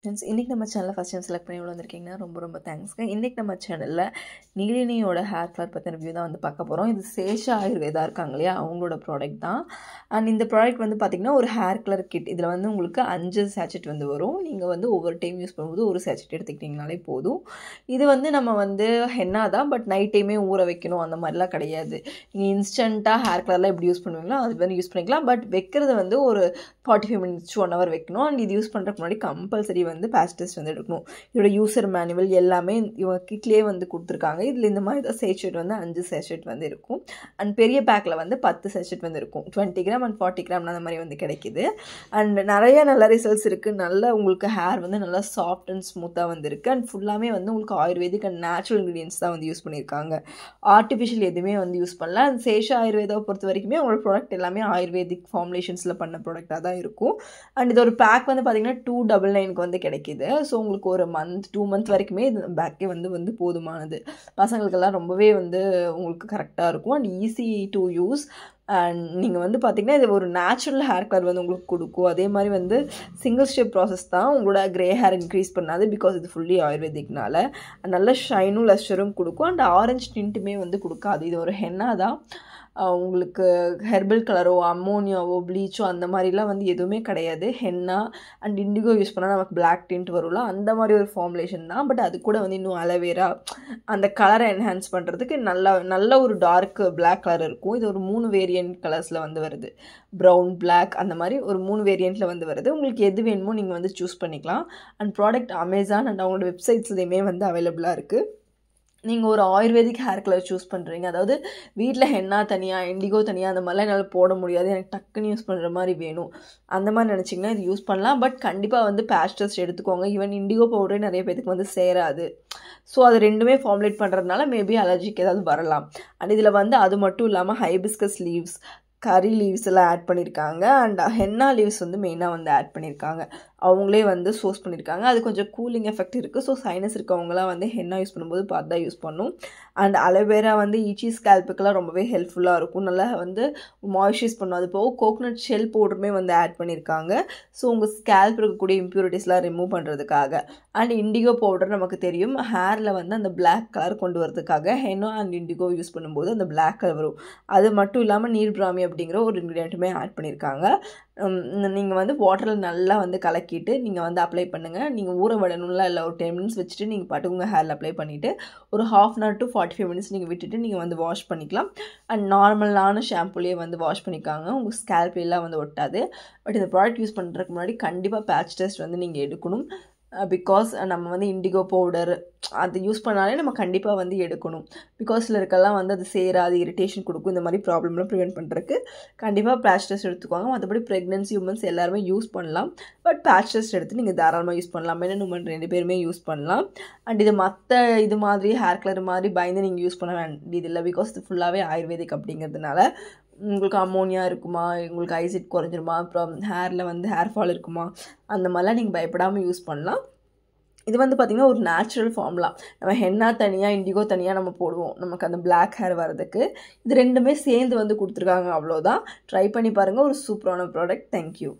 Friends, இன்றைக்கி நம்ம சேனலில் ஃபஸ்ட் டைம் செலக்ட் பண்ணி வந்திருக்கீங்கன்னா ரொம்ப தேங்க்ஸ்ங்க. இன்றைக்கி நம்ம சேனலில் நீலினியோட ஹேர் கலர் பற்றின ரிவ்யூ தான் வந்து பார்க்க போகிறோம். இது சேஷா ஆயுர்வேதா இருக்காங்க இல்லையா, அவங்களோட ப்ராடக்ட் தான். அண்ட் இந்த ப்ராடக்ட் வந்து பார்த்திங்கன்னா ஒரு ஹேர் கலர் கிட். இதில் வந்து உங்களுக்கு 5 சேச்செட் வந்து வரும். நீங்கள் வந்து ஒவ்வொரு டைம் யூஸ் பண்ணும்போது ஒரு சேச்செட் எடுத்துக்கிட்டிங்கனாலே போதும். இது வந்து நம்ம வந்து ஹென்னா தான், பட் நைட் டைமே ஊற வைக்கணும் அந்த மாதிரிலாம் கிடையாது. நீங்கள் இன்ஸ்டண்ட்டாக ஹேர் கலர்லாம் எப்படி யூஸ் பண்ணுவீங்களோ அது வந்து யூஸ் பண்ணிக்கலாம். பட் வைக்கிறது வந்து ஒரு 45 minutes to 1 hour வைக்கணும். அண்ட் இது யூஸ் பண்ணுறதுக்கு முன்னாடி கம்பல்சரி வந்து பேட்ச் டெஸ்ட் வந்து எடுக்கணும். இதோட யூசர் மேனுவல் எல்லாமே இவங்க கிட்லேயே வந்து கொடுத்துருக்காங்க. இதில் இந்த மாதிரி தான் சேச்செட் வந்து 5 சேச்செட் வந்து இருக்கும். அண்ட் பெரிய பேக்கில் வந்து 10 சேச்செட் வந்து இருக்கும். 20 கிராம் அண்ட் 40 கிராம் அந்த மாதிரி வந்து கிடைக்கிது. அண்ட் நிறைய நல்ல ரிசல்ட்ஸ் இருக்குது. நல்லா உங்களுக்கு ஹேர் வந்து நல்லா சாஃப்ட் அண்ட் ஸ்மூத்தாக வந்து இருக்குது. அண்ட் ஃபுல்லாமே வந்து உங்களுக்கு ஆயுர்வேதிக் அண்ட் நேச்சுரல் இன்க்ரீடியன்ஸ் தான் வந்து யூஸ் பண்ணியிருக்காங்க. ஆர்டிஃபிஷியல் எதுவுமே வந்து யூஸ் பண்ணல. அண்ட் சேஷா ஆயுர்வேதாவை பொறுத்த வரைக்குமே உங்களோட ப்ராடக்ட் எல்லாமே ஆயுர்வேதிக் ஃபார்முலேஷன்ஸில் பண்ண ப்ராடக்டாக தான் இருக்கும். அண்ட் இது ஒரு பேக் வந்து பார்த்திங்கன்னா 299 வந்து கிடைக்கிது. ஸோ உங்களுக்கு ஒரு மந்த் 2 month வரைக்குமே இது பேக்கே வந்து போதுமானது. பசங்களுக்கெல்லாம் ரொம்பவே வந்து உங்களுக்கு கரெக்டாக இருக்கும். And easy to use. And நீங்கள் வந்து பார்த்திங்கன்னா இது ஒரு நேச்சுரல் ஹேர் கலர் வந்து உங்களுக்கு கொடுக்கும். அதே மாதிரி வந்து சிங்கிள் ஸ்டெப் ப்ராசஸ் தான். உங்களோட க்ரே ஹேர் இன்க்ரீஸ் பண்ணாது, பிகாஸ் இது ஃபுல்லி ஆயுர்வேதிக்னால. நல்ல ஷைனும் லஸ்டரும் கொடுக்கும். அண்ட் ஆரஞ்சு டிண்ட்டுமே வந்து கொடுக்காது. இது ஒரு ஹென்னா தான். உங்களுக்கு ஹெர்பல் கலரோ அம்மோனியாவோ ப்ளீச்சோ அந்த மாதிரிலாம் வந்து எதுவுமே கிடையாது. ஹென்னா அண்ட் இண்டிகோ யூஸ் பண்ணால் நமக்கு பிளாக் டிண்ட் வரும்ல, அந்த மாதிரி ஒரு ஃபார்முலேஷன் தான். பட் அது கூட வந்து இன்னும் அலோவேரா அந்த கலரை என்ஹான்ஸ் பண்ணுறதுக்கு நல்ல ஒரு டார்க் பிளாக் கலர் இருக்கும். இது ஒரு 3 வேரியன்ட் கலர்ஸில் வந்து வருது. ப்ரௌன், பிளாக் அந்த மாதிரி ஒரு 3 வேரியண்ட்டில் வந்து வருது. உங்களுக்கு எது வேணுமோ நீங்கள் வந்து சூஸ் பண்ணிக்கலாம். அண்ட் ப்ராடக்ட் அமேசான் அண்ட் அவங்களோட வெப்சைட்ஸ்லேயுமே வந்து அவைலபிளாக இருக்குது. நீங்கள் ஒரு ஆயுர்வேதிக் ஹேர் கலர் சூஸ் பண்ணுறீங்க, அதாவது வீட்டில் ஹென்னா தனியாக இண்டிகோ தனியாக அந்த மாதிரிலாம் என்னால் போட முடியாது, எனக்கு டக்குன்னு யூஸ் பண்ணுற மாதிரி வேணும், அந்த மாதிரி நினச்சிங்கன்னா இது யூஸ் பண்ணலாம். பட் கண்டிப்பாக வந்து பேட்ச் டெஸ்ட் எடுத்துக்கோங்க. ஈவன் இண்டிகோ பவுடரே நிறைய பேருக்கு வந்து சேராது. ஸோ அது ரெண்டுமே ஃபார்முலேட் பண்ணுறதுனால மேபி அலர்ஜிக்கு ஏதாவது வரலாம். அண்ட் இதில் வந்து அது மட்டும் இல்லாமல் ஹைபிஸ்கஸ் லீவ்ஸ், கரி லீவ்ஸ் எல்லாம் ஆட் பண்ணியிருக்காங்க. அண்ட் ஹென்னா லீவ்ஸ் வந்து மெயினாக வந்து ஆட் பண்ணியிருக்காங்க. அவங்களே வந்து சோர்ஸ் பண்ணியிருக்காங்க. அது கொஞ்சம் கூலிங் எஃபெக்ட் இருக்குது. ஸோ சைனஸ் இருக்கவங்களாம் வந்து ஹென்னா யூஸ் பண்ணும்போது பார்த்து தான் யூஸ் பண்ணும். அண்ட் அலோவேரா வந்து ஈச்சி ஸ்கேல்ப்புக்கெல்லாம் ரொம்பவே ஹெல்ப்ஃபுல்லாக இருக்கும். நல்லா வந்து மாய்ஸ்சரைஸ் பண்ணும். அது போக கோகோனட் ஷெல் பவுடருமே வந்து ஆட் பண்ணியிருக்காங்க. ஸோ உங்கள் ஸ்கேல்ப் இருக்கக்கூடிய இம்ப்யூரிட்டிஸ்லாம் ரிமூவ் பண்ணுறதுக்காக. அண்ட் இண்டிகோ பவுடர் நமக்கு தெரியும், ஹேரில் வந்து அந்த பிளாக் கலர் கொண்டு வரதுக்காக ஹென்னா அண்ட் இண்டிகோ யூஸ் பண்ணும்போது அந்த பிளாக் கலர் வரும். அது மட்டும் இல்லாமல் நீர் பிராமி அப்படிங்கிற ஒரு இன்க்ரீடியண்ட்டுமே ஆட் பண்ணியிருக்காங்க. நீங்கள் வந்து வாட்டரில் நல்லா வந்து கலக்கிட்டு நீங்கள் வந்து அப்ளை பண்ணுங்கள். நீங்கள் ஊற விடணும்லாம் இல்லை, ஒரு 10 minutes வச்சுட்டு நீங்கள் பாட்டுக்கு உங்கள் ஹேரில் அப்ளை பண்ணிவிட்டு ஒரு 1/2 hour to 45 minutes நீங்கள் விட்டுட்டு நீங்கள் வந்து வாஷ் பண்ணிக்கலாம். அண்ட் நார்மலான ஷாம்புலேயே வந்து வாஷ் பண்ணிக்காங்க. உங்கள் ஸ்கேல்ப் எல்லாம் வந்து ஒட்டாது. பட் இந்த ப்ராடக்ட் யூஸ் பண்ணுறதுக்கு முன்னாடி கண்டிப்பாக பேட்ச் டெஸ்ட் வந்து நீங்கள் எடுக்கணும். பிகாஸ் நம்ம வந்து இண்டிகோ பவுடர் அது யூஸ் பண்ணாலே நம்ம கண்டிப்பாக வந்து எடுக்கணும். பிகாஸ் இருக்கெல்லாம் வந்து அது சேராது, இரிட்டேஷன் கொடுக்கும். இந்த மாதிரி ப்ராப்ளம்லாம் ப்ரிவென்ட் பண்ணுறதுக்கு கண்டிப்பாக பேட்ச் டெஸ்ட் எடுத்துக்கோங்க. மற்றபடி ப்ரெக்னென்சி உமன்ஸ் எல்லாருமே யூஸ் பண்ணலாம். பட் பேட்ச் டெஸ்ட் எடுத்து நீங்கள் தாராளமாக யூஸ் பண்ணலாம். மென் அண்ட் உமன் 2 பேருமே யூஸ் பண்ணலாம். அண்ட் இது மற்ற இது மாதிரி ஹேர் கலர் மாதிரி பயந்து நீங்கள் யூஸ் பண்ண வேண்டியது இல்லை. பிகாஸ் இது ஃபுல்லாகவே ஆயுர்வேதிக் அப்படிங்கிறதுனால உங்களுக்கு அம்மோனியா இருக்குமா, உங்களுக்கு ஐசிட் குறைஞ்சிருமா, அப்புறம் ஹேரில் வந்து ஹேர் ஃபால் இருக்குமா, அந்த மாதிரிலாம் நீங்கள் பயப்படாமல் யூஸ் பண்ணலாம். இது வந்து பார்த்திங்கன்னா ஒரு நேச்சுரல் ஃபார்முலா. நம்ம ஹென்னா தனியாக இண்டிகோ தனியாக நம்ம போடுவோம் நமக்கு அந்த பிளாக் ஹேர் வரதுக்கு. இது ரெண்டுமே சேர்ந்து வந்து கொடுத்துருக்காங்க. அவ்வளோதான். ட்ரை பண்ணி பாருங்கள். ஒரு சூப்பரான ப்ராடக்ட். தேங்க்யூ.